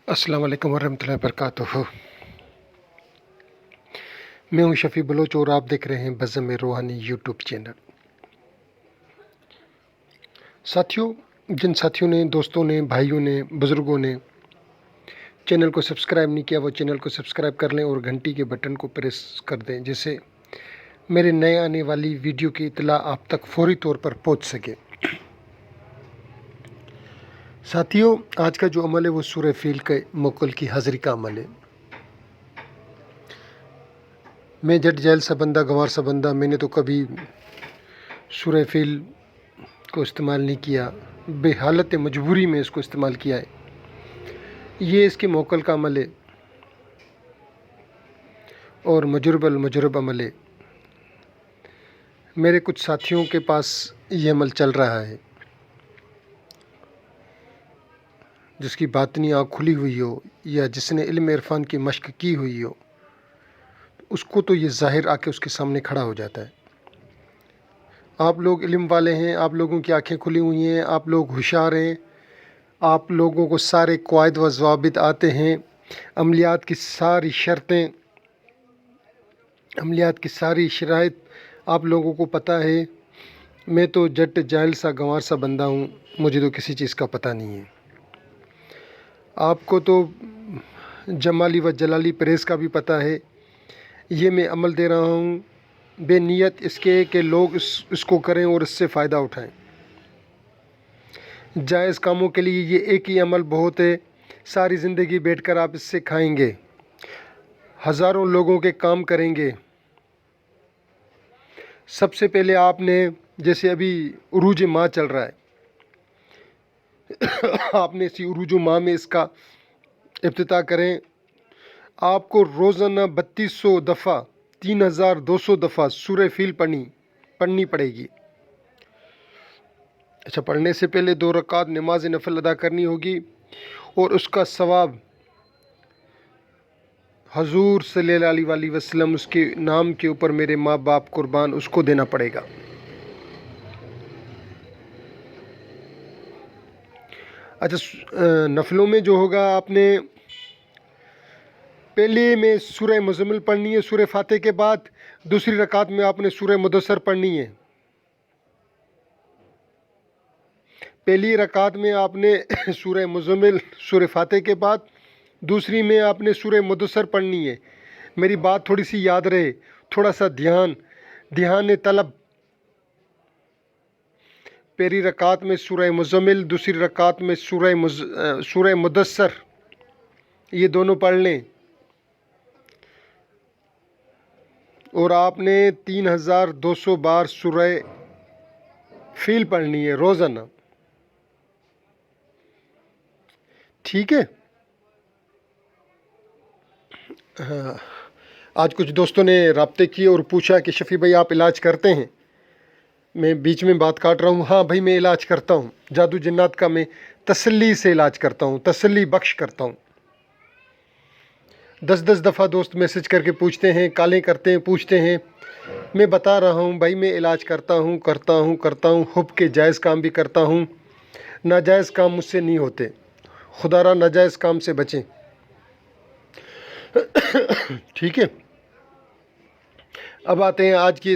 अस्सलाम वालेकुम वरहमतुल्लाहि वबरकातुहू। मैं हूं शफ़ी बलोच और आप देख रहे हैं बज़्म रूहानी यूट्यूब चैनल। साथियों, जिन साथियों ने, दोस्तों ने, भाइयों ने, बुज़ुर्गों ने चैनल को सब्सक्राइब नहीं किया वो चैनल को सब्सक्राइब कर लें और घंटी के बटन को प्रेस कर दें, जिससे मेरे नए आने वाली वीडियो की इत्तला आप तक फौरी तौर पर पहुंच सके। साथियों, आज का जो अमल है वो सूरह फील के मुकल की हाज़िरी का अमल है। मैं जट जैल सा बंदा, गंवार सा बंदा, मैंने तो कभी सूरह फील को इस्तेमाल नहीं किया, बेहालत मजबूरी में इसको इस्तेमाल किया है। ये इसके मोकल का अमल है और मजरूब अमल है। मेरे कुछ साथियों के पास ये अमल चल रहा है, जिसकी बातनी आँख खुली हुई हो या जिसने इल्म इरफान की मश्क की हुई हो, उसको तो ये ज़ाहिर आके उसके सामने खड़ा हो जाता है। आप लोग इल्म वाले हैं, आप लोगों की आंखें खुली हुई हैं, आप लोग होशियार हैं, आप लोगों को सारे क़वाइद व ज़वाबित आते हैं, अमलियात की सारी शर्तें, अमलियात की सारी शराइत आप लोगों को पता है। मैं तो जट जाहिल सा गंवार सा बंदा हूँ, मुझे तो किसी चीज़ का पता नहीं है। आपको तो जमाली व जलाली प्रेस का भी पता है। ये मैं अमल दे रहा हूँ बेनियत इसके कि लोग इसको करें और इससे फ़ायदा उठाएं। जायज़ कामों के लिए ये एक ही अमल बहुत है। सारी ज़िंदगी बैठकर आप इससे खाएंगे, हज़ारों लोगों के काम करेंगे। सबसे पहले आपने, जैसे अभी उरूज माह चल रहा है, आपने इसी उरूज माह में इसका इफ्तिताह करें। आपको रोज़ाना 3200 दफ़ा 3200 दफ़ा सूरह फील पढ़नी पड़ेगी। अच्छा, पढ़ने से पहले 2 रकात नमाज नफल अदा करनी होगी और उसका सवाब हजूर सल्लल्लाहु अलैहि वसल्लम, उसके नाम के ऊपर मेरे माँ बाप कुर्बान, उसको देना पड़ेगा। अच्छा, नफलों में जो होगा, आपने पहले में सूरह मुज़म्मिल पढ़नी है सूरह फातिहा के बाद, दूसरी रकात में आपने सूरह मुदस्सर पढ़नी है। पहली रकात में आपने सूरह मुज़म्मिल सूरह फातिहा के बाद, दूसरी में आपने सूरह मुदस्सर पढ़नी है। मेरी बात थोड़ी सी याद रहे, थोड़ा सा ध्यान तलब। पहली रकात में सूरह मुज़म्मिल, दूसरी रकात में सूरह मुदस्सर, ये दोनों पढ़ लें। और आपने 3200 बार सूरह फील पढ़नी है रोज़ाना, ठीक है। हाँ, आज कुछ दोस्तों ने राब्ते किए और पूछा कि शफ़ी भाई आप इलाज करते हैं। मैं बीच में बात काट रहा हूँ। हाँ भाई, मैं इलाज करता हूँ, जादू जन्नात का मैं तसल्ली से इलाज करता हूँ, तसल्ली बख्श करता हूँ। 10-10 दफ़ा दोस्त मैसेज करके पूछते हैं, कॉलें करते हैं, पूछते हैं। मैं बता रहा हूँ भाई, मैं इलाज करता हूँ। हुब के जायज़ काम भी करता हूँ, नाजायज़ काम मुझसे नहीं होते। खुदारा नाजायज़ काम से बचें, ठीक है। अब आते हैं आज की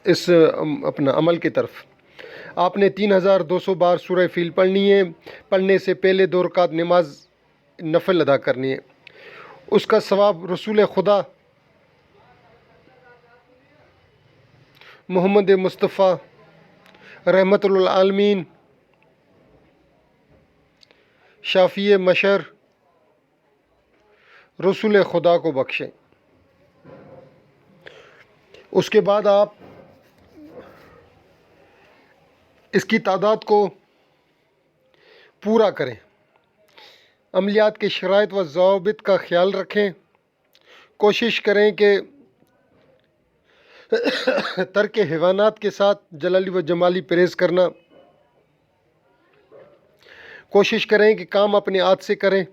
इस अपना अमल की तरफ। आपने 3200 बार सूरह फील पढ़नी है। पढ़ने से पहले 2 रकात नमाज नफल अदा करनी है। उसका सवाब रसूल खुदा मोहम्मद मुस्तफ़ा रहमतुल आलमीन शाफ़ी मशर रसूल खुदा को बख्शें। उसके बाद आप इसकी तादाद को पूरा करें। अमलियात के शराइत व ज़वाबित का ख्याल रखें। कोशिश करें कि तर्क हैवानात के साथ जलाली व जमाली परहेज़ करना। कोशिश करें कि काम अपने हाथ से करें,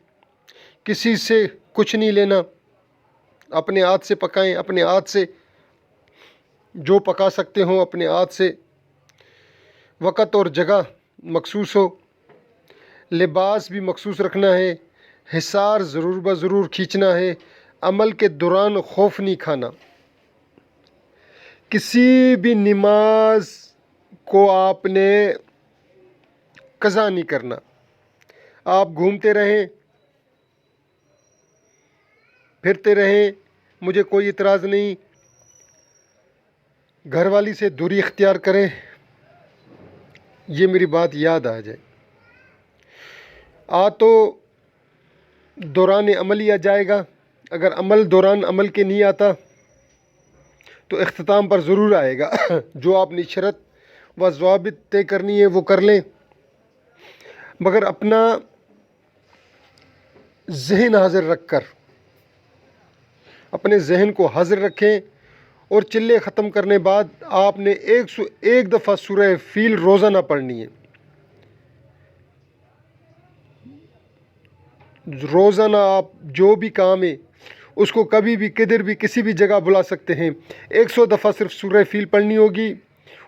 किसी से कुछ नहीं लेना। अपने हाथ से पकाएं, अपने हाथ से जो पका सकते हो अपने हाथ से। वक़्त और जगह मखसूस हो, लिबास भी मखसूस रखना है, حصار ضرور بضرور کھینچنا ہے، عمل کے دوران خوف نہیں کھانا، کسی بھی نماز کو آپ نے قضا نہیں کرنا، آپ گھومتے رہیں پھرتے رہیں، مجھے کوئی اعتراض نہیں، گھر والی سے دوری اختیار کریں، یہ میری بات یاد آ جائے، تو دوران عمل ہی آ جائے گا، اگر عمل دوران عمل کے نہیں آتا تو اختتام پر ضرور آئے گا۔ جو آپ نے شرط و ضوابط طے کرنی ہے وہ کر لیں، مگر اپنا ذہن حاضر رکھ کر، اپنے ذہن کو حاضر رکھیں، اور چلے ختم کرنے بعد آپ نے ایک دفعہ سورہ فیل روزانہ پڑھنی ہے، روزانہ آپ جو بھی کام ہے اس کو کبھی بھی کدھر بھی کسی بھی جگہ بلا سکتے ہیں، 100 دفعہ صرف سورہ فیل پڑھنی ہوگی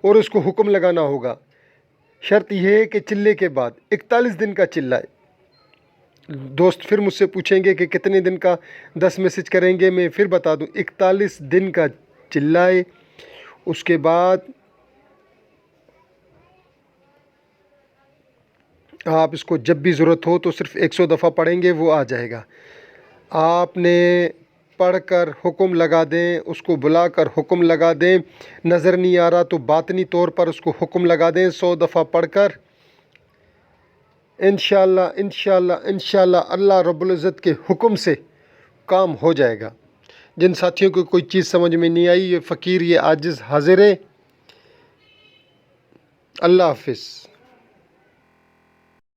اور اس کو حکم لگانا ہوگا۔ شرط یہ ہے کہ چلے کے بعد 41 دن کا چلہ ہے۔ دوست پھر مجھ سے پوچھیں گے کہ کتنے دن کا، 10 میسج کریں گے، میں پھر بتا دوں 41 دن کا چلہ ہے۔ اس کے بعد آپ اس کو جب بھی ضرورت ہو تو صرف 100 دفعہ پڑھیں گے، وہ آ جائے گا۔ آپ نے پڑھ کر حکم لگا دیں، اس کو بلا کر حکم لگا دیں، نظر نہیں آ رہا تو باطنی طور پر اس کو حکم لگا دیں 100 دفعہ پڑھ کر، انشاءاللہ انشاءاللہ انشاءاللہ اللہ رب العزت کے حکم سے کام ہو جائے گا۔ جن ساتھیوں کو کوئی چیز سمجھ میں نہیں آئی، یہ فقیر، یہ عاجز حاضر ہے۔ اللہ حافظ۔